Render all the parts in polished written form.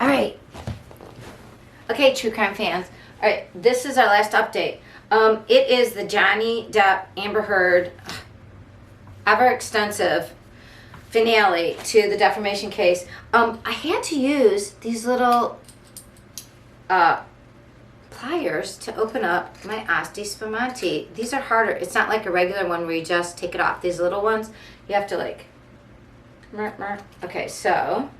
All right. Okay, true crime fans. All right, this is our last update. It is the Johnny Depp Amber Heard ever extensive finale to the defamation case. I had to use these little pliers to open up my Asti Spumante. These are harder. It's not like a regular one where you just take it off. These little ones, you have to like... Okay, so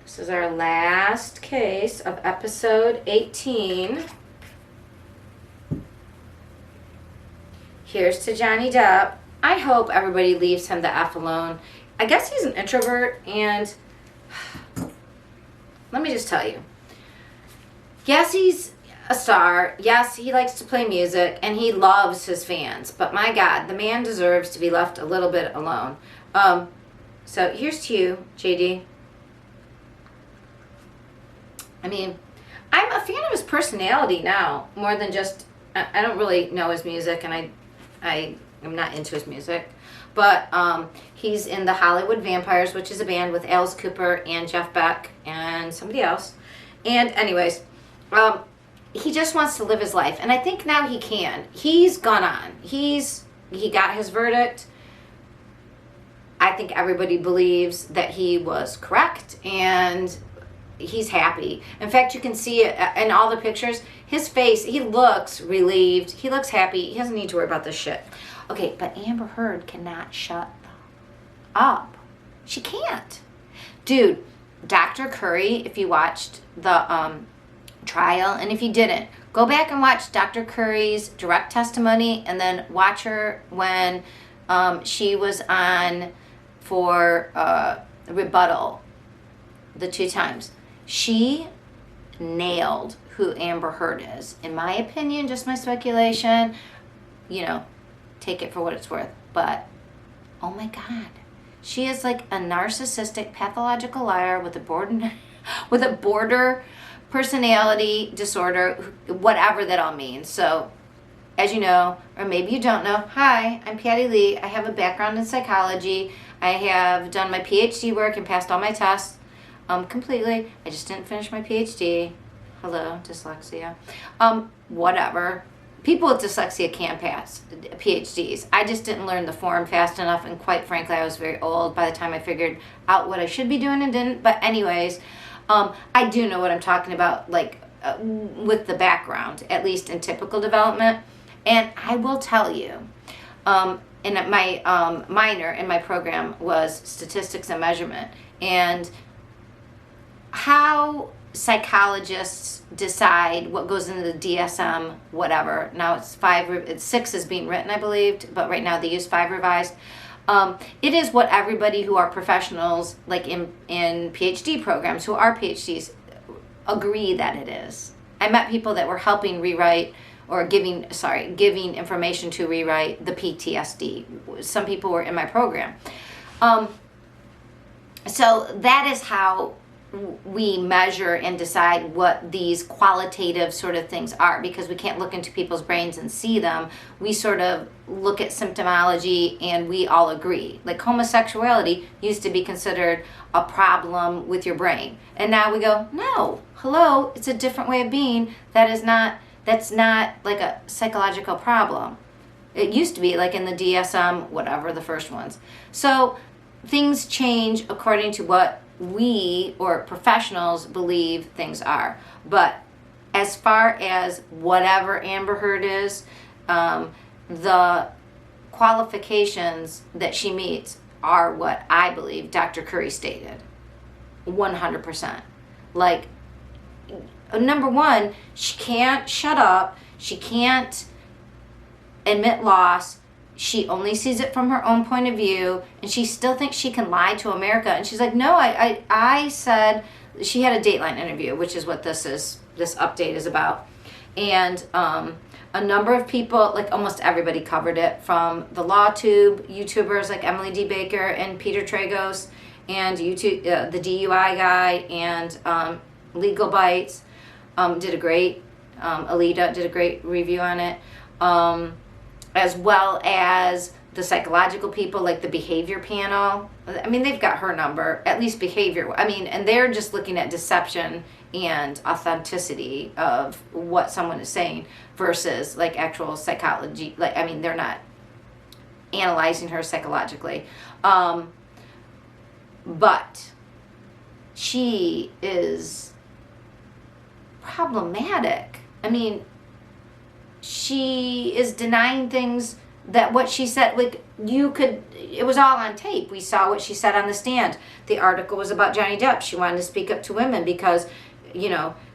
this is our last case of episode 18. Here's to Johnny Depp. I hope everybody leaves him the F alone. I guess he's an introvert, and let me just tell you. Yes, he's a star. Yes, he likes to play music, and he loves his fans. But my God, the man deserves to be left a little bit alone. So here's to you, JD. I mean, I'm a fan of his personality now, more than just, I don't really know his music, and I am not into his music. But he's in the Hollywood Vampires, which is a band with Alice Cooper and Jeff Beck and somebody else. And anyways, he just wants to live his life. And I think now he can. He's gone on. He got his verdict. I think everybody believes that he was correct, and he's happy. In fact, you can see it in all the pictures. His face, he looks relieved. He looks happy. He doesn't need to worry about this shit. Okay, but Amber Heard cannot shut up. She can't. Dude, Dr. Curry, if you watched the trial, and if you didn't, go back and watch Dr. Curry's direct testimony, and then watch her when she was on for rebuttal the 2 times. She nailed who Amber Heard is. In my opinion, just my speculation, you know, take it for what it's worth. But, oh my God, she is like a narcissistic, pathological liar with a border personality disorder, whatever that all means. So, as you know, or maybe you don't know, hi, I'm Patti Lee. I have a background in psychology. I have done my PhD work and passed all my tests completely. I just didn't finish my PhD. Hello, dyslexia. Whatever. People with dyslexia can pass PhDs. I just didn't learn the form fast enough, and quite frankly, I was very old by the time I figured out what I should be doing and didn't. But anyways, I do know what I'm talking about, like with the background, at least in typical development. And I will tell you, in my minor in my program was statistics and measurement, and how psychologists decide what goes into the DSM, whatever. Now it's 6 is being written, I believe, but right now they use 5 revised. It is what everybody who are professionals, like in PhD programs, who are PhDs, agree that it is. I met people that were helping rewrite or giving information to rewrite the PTSD. Some people were in my program. So that is how we measure and decide what these qualitative sort of things are, because we can't look into people's brains and see them. We sort of look at symptomology and we all agree. Like homosexuality used to be considered a problem with your brain. And now we go, no, hello, it's a different way of being. That's not like a psychological problem. It used to be like in the DSM, whatever, the first ones. So things change according to what we or professionals believe things are. But as far as whatever Amber Heard is, the qualifications that she meets are what I believe Dr. Curry stated. 100%. Like, number one, she can't shut up. She can't admit loss. She only sees it from her own point of view, and she still thinks she can lie to America. And she's like, no, I said, she had a Dateline interview, which is what this update is about. And a number of people, like almost everybody covered it, from the LawTube YouTubers like Emily D. Baker and Peter Tragos, and YouTube, the DUI guy, and Legal Bites did a great, Alita did a great review on it. As well as the psychological people, like the behavior panel. I mean, they've got her number, at least behavior. I mean, and they're just looking at deception and authenticity of what someone is saying versus like actual psychology. Like, I mean, they're not analyzing her psychologically. But she is problematic. I mean, she is denying things that what she said, like, it was all on tape. We saw what she said on the stand. The article was about Johnny Depp. She wanted to speak up to women because,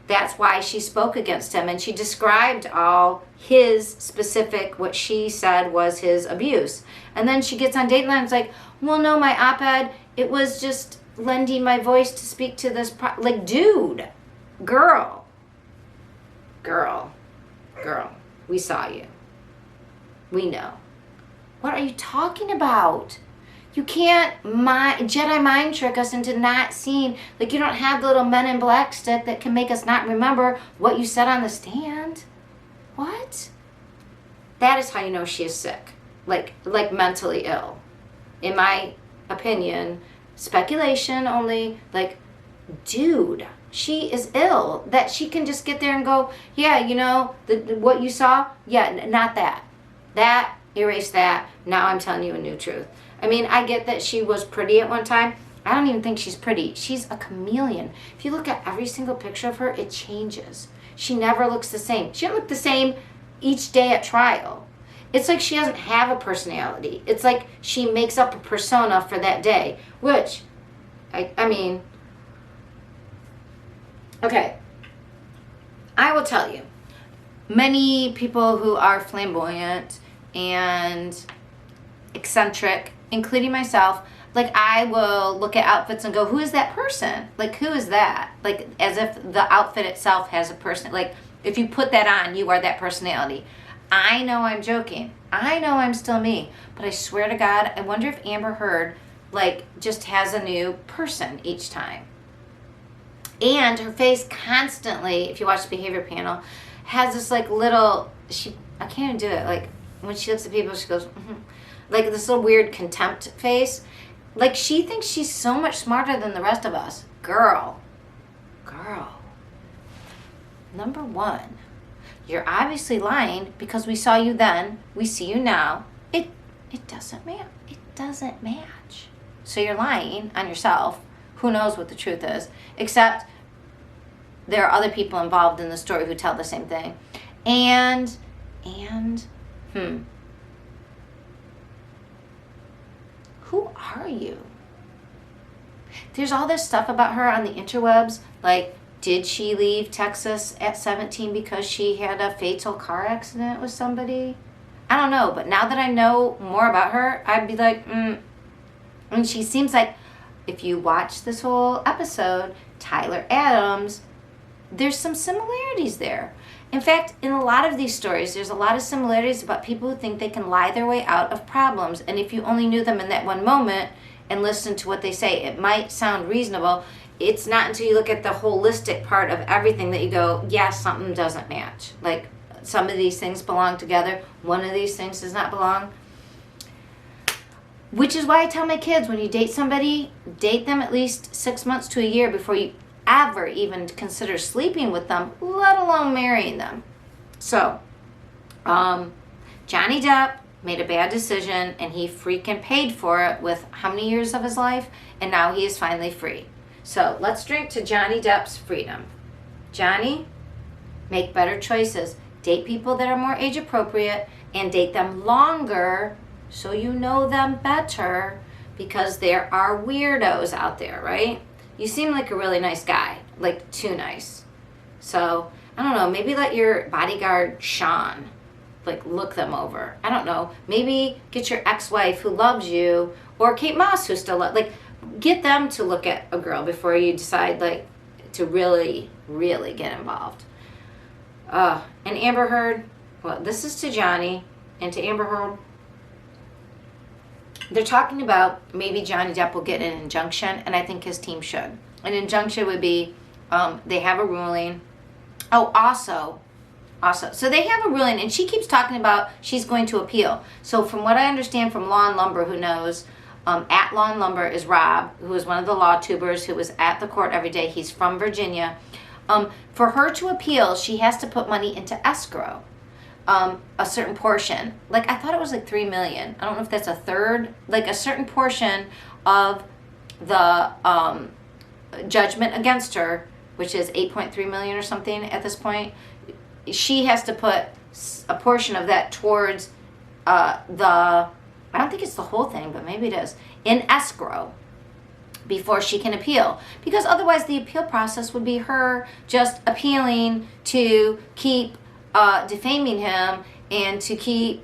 that's why she spoke against him. And she described all his specific, what she said was his abuse. And then she gets on Dateline and it's like, well, no, my op-ed, it was just lending my voice to speak to this, like, dude, girl, we saw you. We know. What are you talking about? You can't Jedi mind trick us into not seeing, like, you don't have the little Men in Black stick that can make us not remember what you said on the stand. What? That is how you know she is sick. Like mentally ill. In my opinion, speculation only, like, dude, she is ill. That she can just get there and go, yeah, what you saw, yeah, not that. That, erase that. Now I'm telling you a new truth. I mean, I get that she was pretty at one time. I don't even think she's pretty. She's a chameleon. If you look at every single picture of her, it changes. She never looks the same. She doesn't look the same each day at trial. It's like she doesn't have a personality. It's like she makes up a persona for that day, which, I mean, okay. I will tell you, many people who are flamboyant and eccentric, including myself, like, I will look at outfits and go, who is that person? Like, who is that? Like, as if the outfit itself has a person. Like, if you put that on, you are that personality. I know I'm joking. I know I'm still me. But I swear to God, I wonder if Amber Heard, like, just has a new person each time. And her face constantly, if you watch the behavior panel, has this, like, little, I can't even do it. Like, when she looks at people, she goes, like, this little weird contempt face. Like, she thinks she's so much smarter than the rest of us. Girl. Number one, you're obviously lying because we saw you then, we see you now. It doesn't match. It doesn't match. So you're lying on yourself. Who knows what the truth is? Except there are other people involved in the story who tell the same thing. And who are you? There's all this stuff about her on the interwebs, like, did she leave Texas at 17 because she had a fatal car accident with somebody? I don't know, but now that I know more about her, I'd be like, And she seems like, if you watch this whole episode, Tyler Adams, there's some similarities there. In fact, in a lot of these stories, there's a lot of similarities about people who think they can lie their way out of problems. And if you only knew them in that one moment and listen to what they say, it might sound reasonable. It's not until you look at the holistic part of everything that you go, yeah, something doesn't match. Like, some of these things belong together. One of these things does not belong. Which is why I tell my kids, when you date somebody, date them at least 6 months to a year before you ever even consider sleeping with them, let alone marrying them. So, Johnny Depp made a bad decision, and he freaking paid for it with how many years of his life? And now he is finally free. So, let's drink to Johnny Depp's freedom. Johnny, make better choices. Date people that are more age appropriate, and date them longer so you know them better, because there are weirdos out there, right? You seem like a really nice guy, like too nice. So, I don't know, maybe let your bodyguard, Sean, like, look them over. I don't know, maybe get your ex-wife who loves you, or Kate Moss who still loves, like, get them to look at a girl before you decide, like, to really, really get involved. And Amber Heard, well, this is to Johnny, and to Amber Heard, they're talking about maybe Johnny Depp will get an injunction, and I think his team should. An injunction would be, they have a ruling. Oh, also. So they have a ruling, and she keeps talking about she's going to appeal. So from what I understand from Law and Lumber, who knows, at Law and Lumber is Rob, who is one of the law tubers who was at the court every day. He's from Virginia. For her to appeal, she has to put money into escrow, a certain portion. Like, I thought it was like $3 million. I don't know if that's a third, like a certain portion of the judgment against her, which is $8.3 million or something at this point. She has to put a portion of that towards I don't think it's the whole thing, but maybe it is, in escrow before she can appeal. Because otherwise the appeal process would be her just appealing to keep defaming him and to keep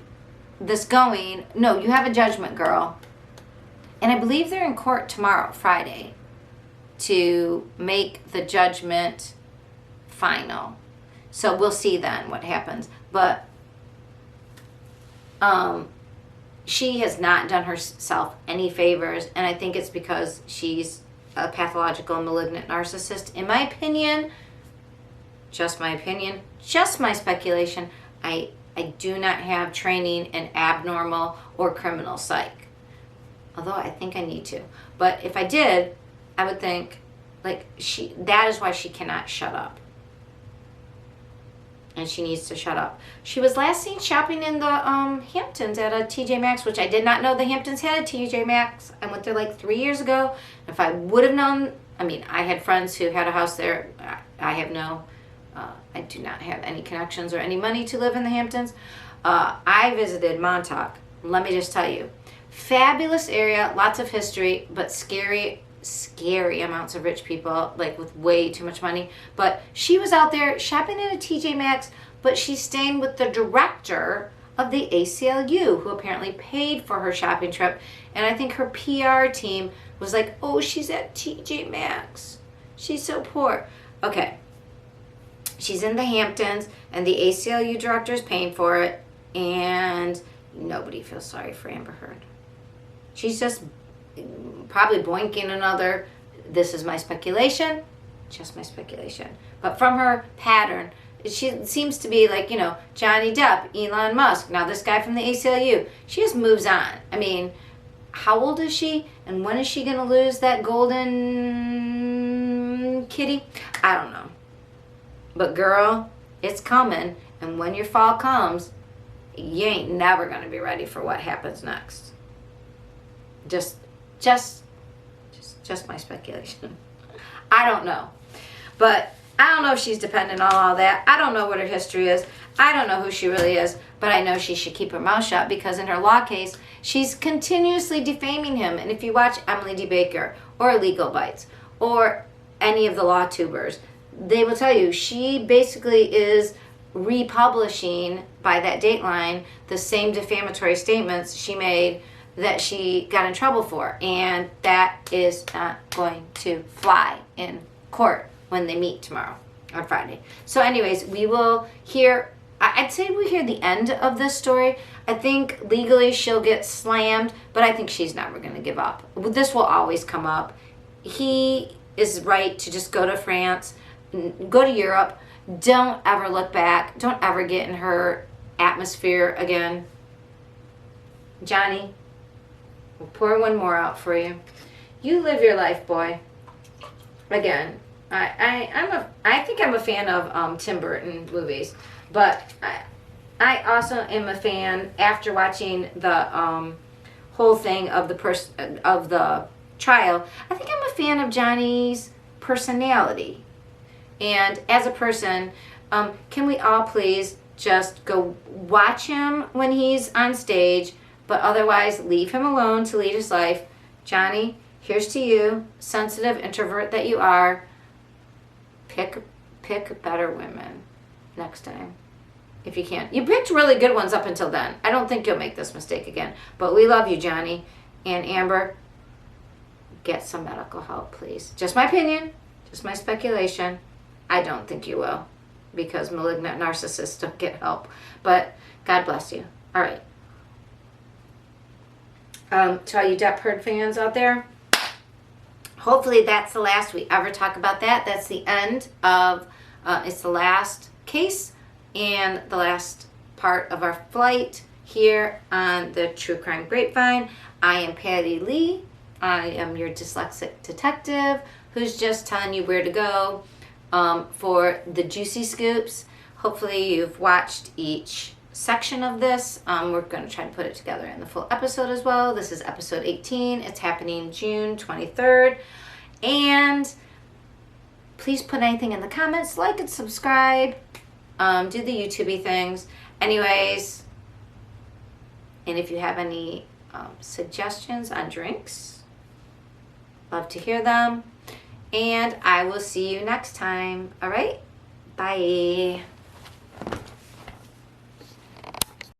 this going. No, you have a judgment, girl. And I believe they're in court tomorrow, Friday, to make the judgment final. So we'll see then what happens. But she has not done herself any favors, and I think it's because she's a pathological malignant narcissist. In my opinion, just my opinion, just my speculation, I do not have training in abnormal or criminal psych. Although I think I need to. But if I did, I would think, like, that is why she cannot shut up. And she needs to shut up. She was last seen shopping in the Hamptons at a TJ Maxx, which I did not know the Hamptons had a TJ Maxx. I went there like 3 years ago. If I would have known, I mean, I had friends who had a house there. I do not have any connections or any money to live in the Hamptons. I visited Montauk. Let me just tell you. Fabulous area, lots of history, but scary amounts of rich people, like with way too much money. But she was out there shopping at a TJ Maxx, but she's staying with the director of the ACLU, who apparently paid for her shopping trip. And I think her PR team was like, oh, she's at TJ Maxx. She's so poor. Okay. She's in the Hamptons, and the ACLU director is paying for it, and nobody feels sorry for Amber Heard. She's just probably boinking another, this is my speculation, just my speculation. But from her pattern, she seems to be like, Johnny Depp, Elon Musk, now this guy from the ACLU. She just moves on. I mean, how old is she? And when is she going to lose that golden kitty? I don't know. But girl, it's coming. And when your fall comes, you ain't never going to be ready for what happens next. Just my speculation. I don't know. But I don't know if she's dependent on all that. I don't know what her history is. I don't know who she really is. But I know she should keep her mouth shut, because in her law case, she's continuously defaming him. And if you watch Emily D. Baker or Legal Bites or any of the law tubers, they will tell you she basically is republishing by that dateline the same defamatory statements she made that she got in trouble for, and that is not going to fly in court when they meet tomorrow on Friday. So anyways, we will hear, I'd say we hear the end of this story. I think legally she'll get slammed, but I think she's never going to give up. This will always come up. He is right to just go to France, go to Europe. Don't ever look back. Don't ever get in her atmosphere again. Johnny, we'll pour one more out for you. You live your life, boy. Again, I think I'm a fan of Tim Burton movies, but I also am a fan after watching the whole thing of the trial. I think I'm a fan of Johnny's personality, and as a person, can we all please just go watch him when he's on stage? But otherwise, leave him alone to lead his life. Johnny, here's to you, sensitive introvert that you are. Pick better women next time, if you can. You picked really good ones up until then. I don't think you'll make this mistake again. But we love you, Johnny. And Amber, get some medical help, please. Just my opinion, just my speculation. I don't think you will, because malignant narcissists don't get help. But God bless you. All right. To all you Depp Heard fans out there, hopefully that's the last we ever talk about that. That's the end of, it's the last case and the last part of our flight here on the True Crime Grapevine. I am Patti Lee. I am your dyslexic detective who's just telling you where to go for the juicy scoops. Hopefully you've watched each section of this. We're going to try to put it together in the full episode as well. This is episode 18. It's happening June 23rd. And please put anything in the comments, like and subscribe, do the YouTube-y things. Anyways, and if you have any suggestions on drinks, love to hear them. And I will see you next time. All right? Bye.